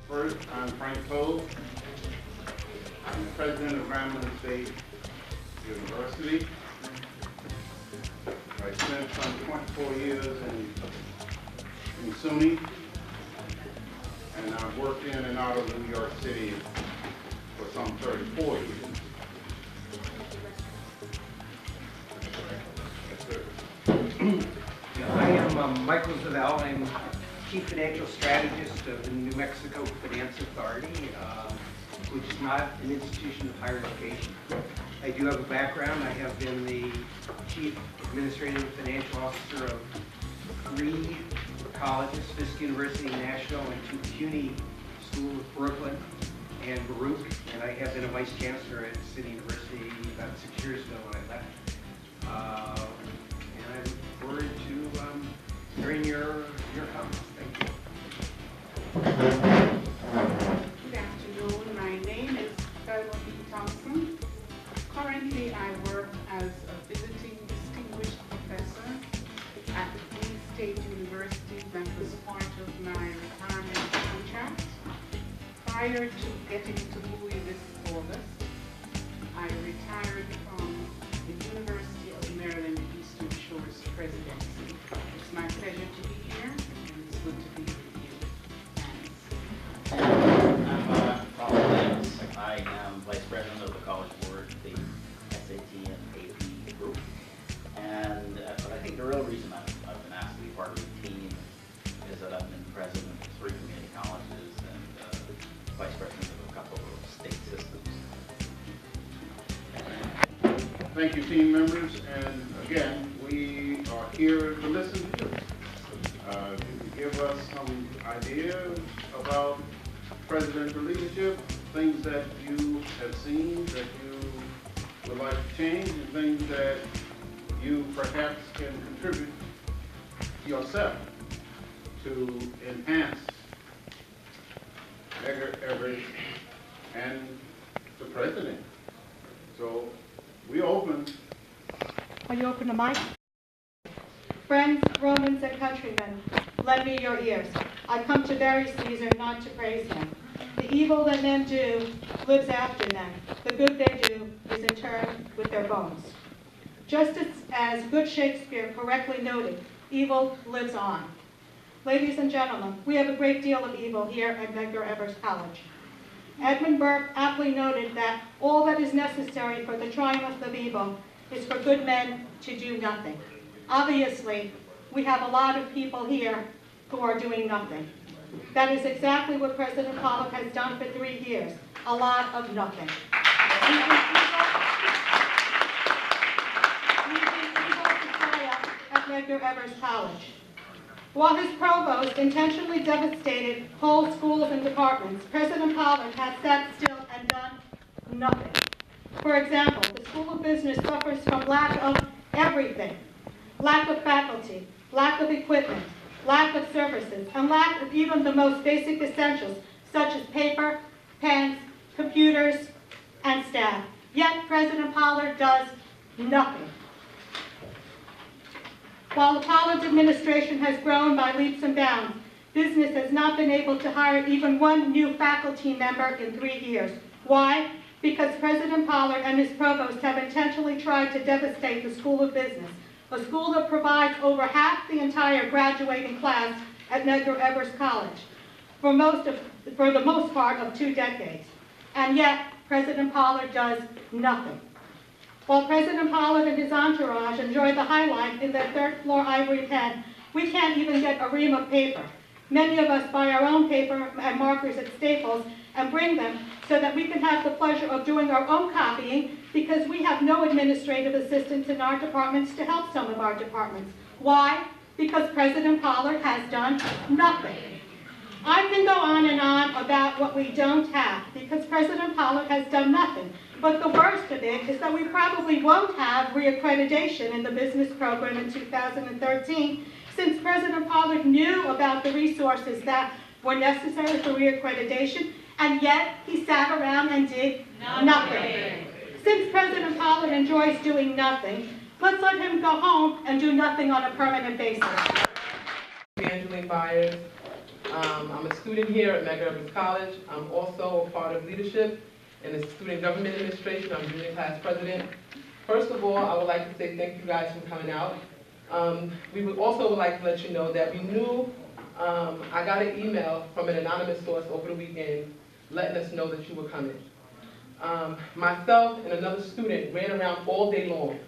First, I'm Frank Cole. I'm the president of Grambling State University. I spent some 24 years in SUNY, and I've worked in and out of New York City for some 34 years. I am Michael Zavel. I'm Chief Financial Strategist of the New Mexico Finance Authority, which is not an institution of higher education. I do have a background. I have been the Chief Administrative and Financial Officer of 3 colleges, Fisk University, Nashville, and CUNY School of Brooklyn and Baruch, and I have been a Vice Chancellor at City University about 6 years ago when I left. And I look forward to hearing your comments. Thank you. Good afternoon. My name is Thelma B. Thompson. Currently, I work as a visiting distinguished professor at Queen State University. That was part of my retirement contract. Prior to getting to Louis this August, I retired from the University of Maryland Eastern Shores Presidency. It's my pleasure to be here, and it's good to be with you. Thanks. I'm Pollard. I am Vice President of the College Board, the SAT and AP group. And but I think the real reason I've been asked to be part of the team is that I've been president of 3 community colleges and vice president of a couple of state systems. Thank you, team members, and again, we are here to listen to you. Give us some ideas about presidential leadership, things that you have seen that you would like to change, and things that you perhaps can contribute yourself to enhance Medgar Evers and the president. So we open. Are you open to mic? Friends, Romans, and countrymen, lend me your ears. I come to bury Caesar, not to praise him. The evil that men do lives after them. The good they do is interred with their bones. Just as good Shakespeare correctly noted, evil lives on. Ladies and gentlemen, we have a great deal of evil here at Medgar Evers College. Edmund Burke aptly noted that all that is necessary for the triumph of evil is for good men to do nothing. Obviously, we have a lot of people here who are doing nothing. That is exactly what President Pollard has done for 3 years, a lot of nothing. At Medgar Evers College. While his provost intentionally devastated whole schools and departments, President Pollard has sat still and done nothing. For example, the School of Business suffers from lack of everything. Lack of faculty, lack of equipment, lack of services, and lack of even the most basic essentials, such as paper, pens, computers, and staff. Yet President Pollard does nothing. While the Pollard administration has grown by leaps and bounds, business has not been able to hire even 1 new faculty member in 3 years. Why? Because President Pollard and his provost have intentionally tried to devastate the School of Business, a school that provides over half the entire graduating class at Medgar Evers College for the most part of 2 decades. And yet, President Pollard does nothing. While President Pollard and his entourage enjoy the high life in their 3rd floor ivory pen, we can't even get a ream of paper. Many of us buy our own paper and markers at Staples and bring them so that we can have the pleasure of doing our own copying, because we have no administrative assistants in our departments to help some of our departments. Why? Because President Pollard has done nothing. I can go on and on about what we don't have, because President Pollard has done nothing. But the worst of it is that we probably won't have reaccreditation in the business program in 2013, since President Pollard knew about the resources that were necessary for reaccreditation, and yet he sat around and did nothing. Since President Pollard enjoys doing nothing, let's let him go home and do nothing on a permanent basis. Byers. I'm a student here at Medgar Evers College. I'm also a part of leadership in the student government administration. I'm junior class president. First of all, I would like to say thank you guys for coming out. We would also like to let you know that we knew, I got an email from an anonymous source over the weekend letting us know that you were coming. Myself and another student ran around all day long.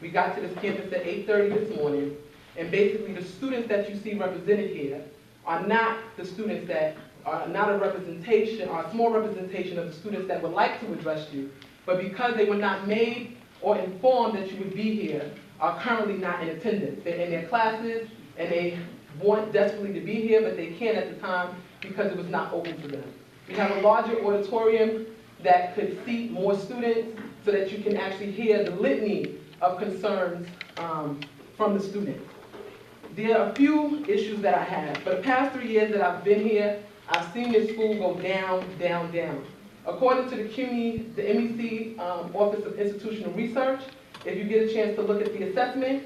We got to this campus at 8:30 this morning, and basically the students that you see represented here are not the students that are not a representation, or a small representation of the students that would like to address you, but because they were not made or informed that you would be here, are currently not in attendance. They're in their classes, and they want desperately to be here, but they can't at the time because it was not open to them. We have a larger auditorium that could seat more students so that you can actually hear the litany of concerns from the students. There are a few issues that I have. For the past 3 years that I've been here, I've seen this school go down, down, down. According to the CUNY, the MEC Office of Institutional Research, if you get a chance to look at the assessment,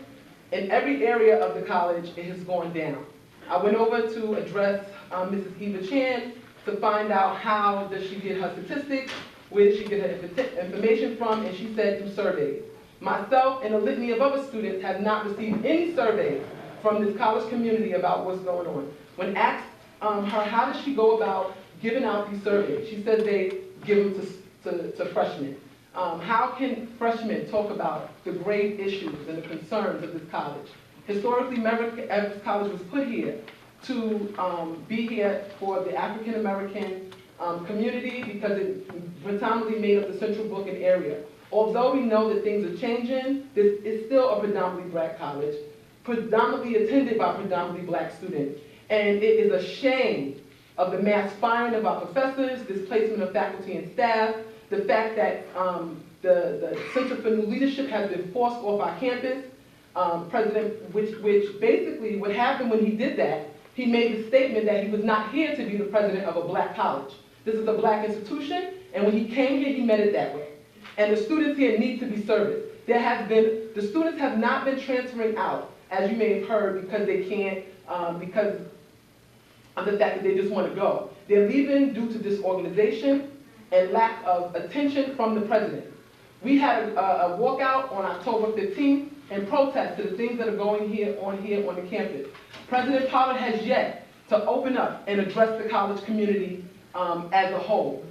in every area of the college, it has gone down. I went over to address Mrs. Eva Chan to find out how does she get her statistics, where did she get her information from, and she said through surveys. Myself and a litany of other students have not received any surveys from this college community about what's going on. When asked her how does she go about giving out these surveys, she says they give them to freshmen. How can freshmen talk about the grave issues and the concerns of this college? Historically, Medgar Evers College was put here to be here for the African American community because it predominantly made up the Central Booking area. Although we know that things are changing, this is still a predominantly black college, predominantly attended by predominantly black students. And it is a shame of the mass firing of our professors, displacement of faculty and staff, the fact that the Center for New Leadership has been forced off our campus. Which basically what happened when he did that, he made the statement that he was not here to be the president of a black college. This is a black institution, and when he came here, he meant it that way. And the students here need to be serviced. The students have not been transferring out, as you may have heard, because they can't, because of the fact that they just want to go. They're leaving due to disorganization and lack of attention from the president. We had a walkout on October 15th and protest to the things that are going on the campus. President Pollard has yet to open up and address the college community as a whole.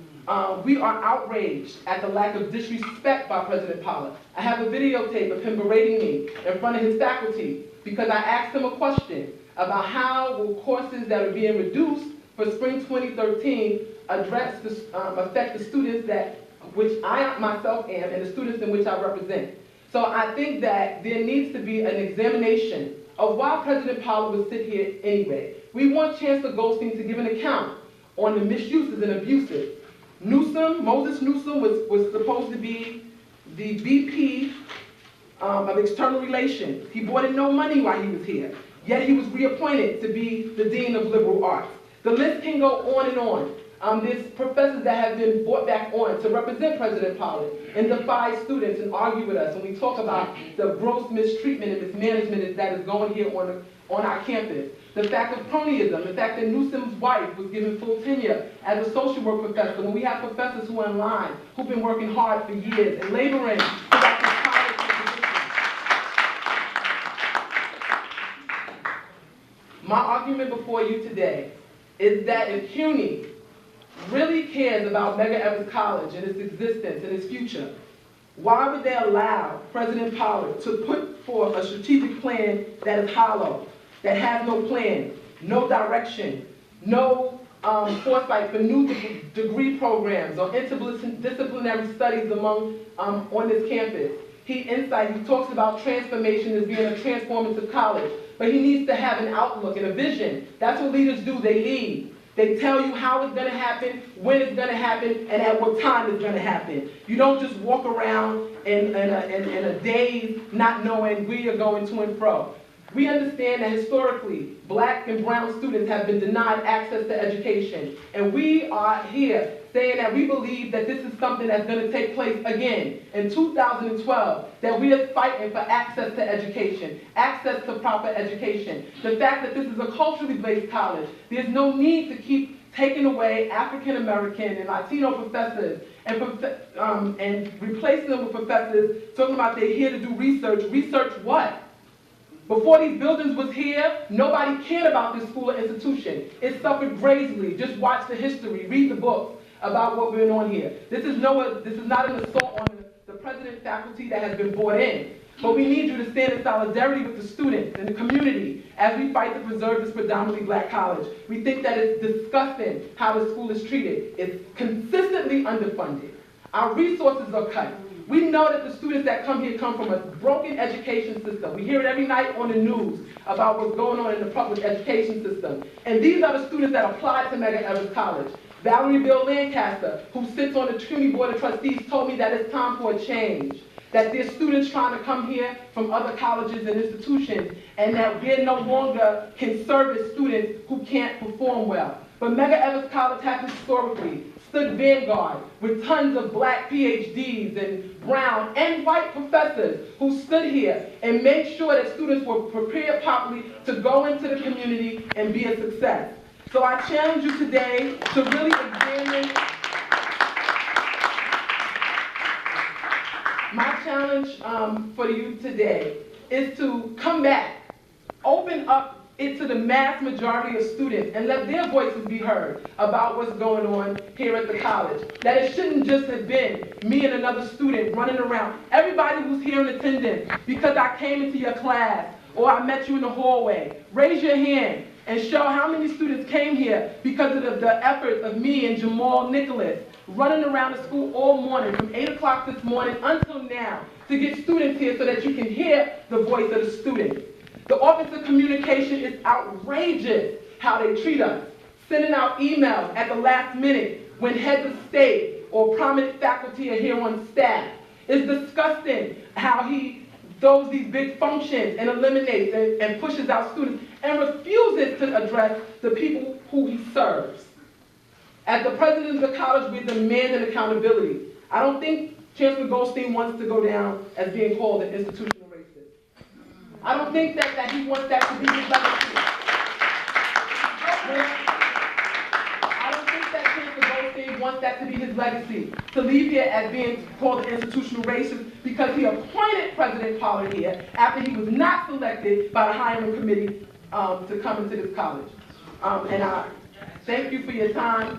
We are outraged at the lack of disrespect by President Pollard. I have a videotape of him berating me in front of his faculty because I asked him a question about how will courses that are being reduced for spring 2013 affect the students which I myself am and the students in which I represent. So I think that there needs to be an examination of why President Pollard would sit here anyway. We want Chancellor Goldstein to give an account on the misuses and abuses. Moses Newsom was supposed to be the VP of External Relations. He brought in no money while he was here, yet he was reappointed to be the Dean of Liberal Arts. The list can go on and on. There's professors that have been brought back on to represent President Pollard and defy students and argue with us when we talk about the gross mistreatment and mismanagement that is going here on our campus. The fact of cronyism, the fact that Newsom's wife was given full tenure as a social work professor when we have professors who are in line, who've been working hard for years and laboring so that this college is positioned. My argument before you today is that if CUNY really cares about Medgar Evers College and its existence and its future, why would they allow President Pollard to put forth a strategic plan that is hollow, that has no plan, no direction, no foresight for new degree programs or interdisciplinary studies on this campus? He talks about transformation as being a transformative college, but he needs to have an outlook and a vision. That's what leaders do, they lead. They tell you how it's going to happen, when it's going to happen, and at what time it's going to happen. You don't just walk around in a daze not knowing where you're going to and fro. We understand that historically, black and brown students have been denied access to education, and we are here saying that we believe that this is something that's going to take place again in 2012, that we are fighting for access to education, access to proper education. The fact that this is a culturally based college, there's no need to keep taking away African American and Latino professors and replacing them with professors talking about they're here to do research. Research what? Before these buildings was here, nobody cared about this school or institution. It suffered gravely. Just watch the history, read the books about what went on here. This is not an assault on the president faculty that has been brought in. But we need you to stand in solidarity with the students and the community as we fight to preserve this predominantly black college. We think that it's disgusting how the school is treated. It's consistently underfunded. Our resources are cut. We know that the students that come here come from a broken education system. We hear it every night on the news about what's going on in the public education system. And these are the students that applied to Medgar Evers College. Valerie Bill Lancaster, who sits on the CUNY Board of Trustees, told me that it's time for a change. That there's students trying to come here from other colleges and institutions, and that we no longer can service students who can't perform well. But Medgar Evers College has historically stood vanguard with tons of black PhDs and brown and white professors who stood here and made sure that students were prepared properly to go into the community and be a success. So I challenge you today to really examine. My challenge for you today is to come back, open up it to the mass majority of students and let their voices be heard about what's going on here at the college. That it shouldn't just have been me and another student running around. Everybody who's here in attendance because I came into your class or I met you in the hallway, raise your hand and show how many students came here because of the efforts of me and Jamal Nicholas running around the school all morning from 8 o'clock this morning until now to get students here so that you can hear the voice of the students. The Office of Communication is outrageous how they treat us, sending out emails at the last minute when heads of state or prominent faculty are here on staff. It's disgusting how he throws these big functions and eliminates and pushes out students and refuses to address the people who he serves. As the president of the college, we demand an accountability. I don't think Chancellor Goldstein wants to go down as being called an institutional racist. I don't think that he wants that to be his legacy. I don't think that Chancellor Goldstein wants that to be his legacy, to leave here as being called an institutional racist because he appointed President Pollard here after he was not selected by the hiring committee to come into this college. And I thank you for your time.